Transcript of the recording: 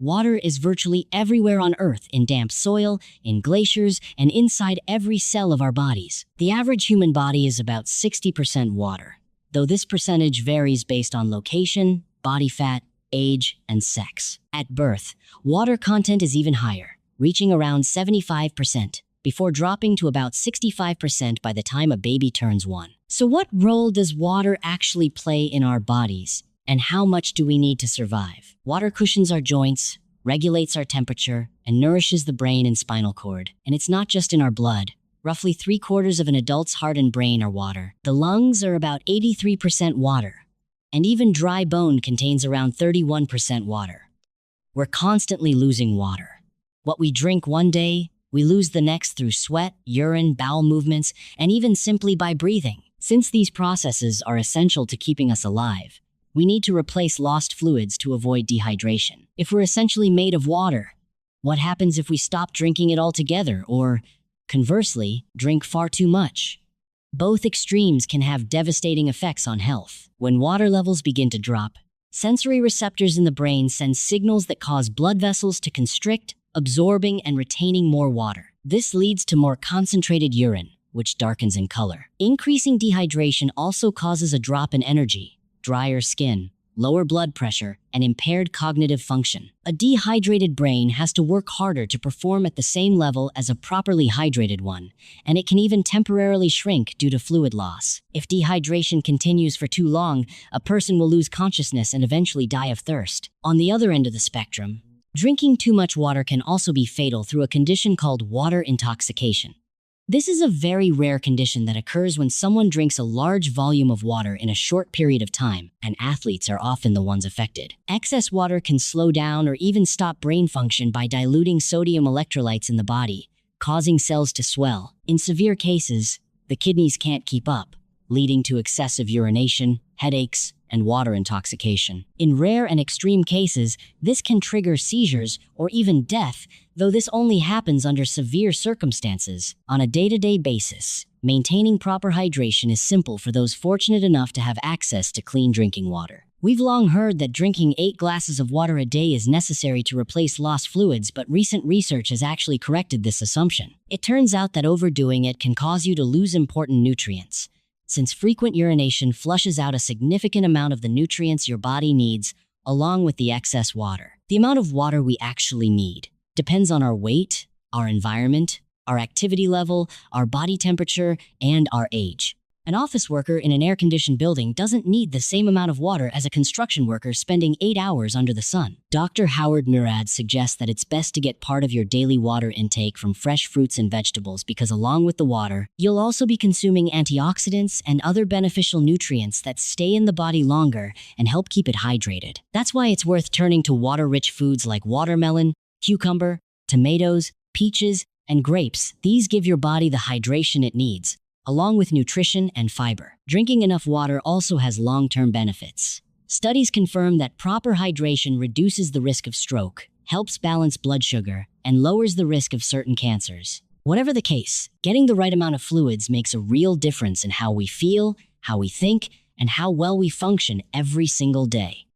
Water is virtually everywhere on Earth, in damp soil, in glaciers, and inside every cell of our bodies. The average human body is about 60% water, though this percentage varies based on location, body fat, age, and sex. At birth, water content is even higher, reaching around 75%, before dropping to about 65% by the time a baby turns 1. So what role does water actually play in our bodies? And how much do we need to survive? Water cushions our joints, regulates our temperature, and nourishes the brain and spinal cord. And it's not just in our blood. Roughly 3/4 of an adult's heart and brain are water. The lungs are about 83% water. And even dry bone contains around 31% water. We're constantly losing water. What we drink one day, we lose the next through sweat, urine, bowel movements, and even simply by breathing. Since these processes are essential to keeping us alive, we need to replace lost fluids to avoid dehydration. If we're essentially made of water, what happens if we stop drinking it altogether or, conversely, drink far too much? Both extremes can have devastating effects on health. When water levels begin to drop, sensory receptors in the brain send signals that cause blood vessels to constrict, absorbing and retaining more water. This leads to more concentrated urine, which darkens in color. Increasing dehydration also causes a drop in energy, drier skin, lower blood pressure, and impaired cognitive function. A dehydrated brain has to work harder to perform at the same level as a properly hydrated one, and it can even temporarily shrink due to fluid loss. If dehydration continues for too long, a person will lose consciousness and eventually die of thirst. On the other end of the spectrum, drinking too much water can also be fatal through a condition called water intoxication. This is a very rare condition that occurs when someone drinks a large volume of water in a short period of time, and athletes are often the ones affected. Excess water can slow down or even stop brain function by diluting sodium electrolytes in the body, causing cells to swell. In severe cases, the kidneys can't keep up, leading to excessive urination, headaches, and water intoxication. In rare and extreme cases, this can trigger seizures or even death, though this only happens under severe circumstances. On a day-to-day basis, maintaining proper hydration is simple for those fortunate enough to have access to clean drinking water. We've long heard that drinking 8 glasses of water a day is necessary to replace lost fluids, but recent research has actually corrected this assumption. It turns out that overdoing it can cause you to lose important nutrients, since frequent urination flushes out a significant amount of the nutrients your body needs, along with the excess water. The amount of water we actually need depends on our weight, our environment, our activity level, our body temperature, and our age. An office worker in an air-conditioned building doesn't need the same amount of water as a construction worker spending 8 hours under the sun. Dr. Howard Murad suggests that it's best to get part of your daily water intake from fresh fruits and vegetables because along with the water, you'll also be consuming antioxidants and other beneficial nutrients that stay in the body longer and help keep it hydrated. That's why it's worth turning to water-rich foods like watermelon, cucumber, tomatoes, peaches, and grapes. These give your body the hydration it needs, along with nutrition and fiber. Drinking enough water also has long-term benefits. Studies confirm that proper hydration reduces the risk of stroke, helps balance blood sugar, and lowers the risk of certain cancers. Whatever the case, getting the right amount of fluids makes a real difference in how we feel, how we think, and how well we function every single day.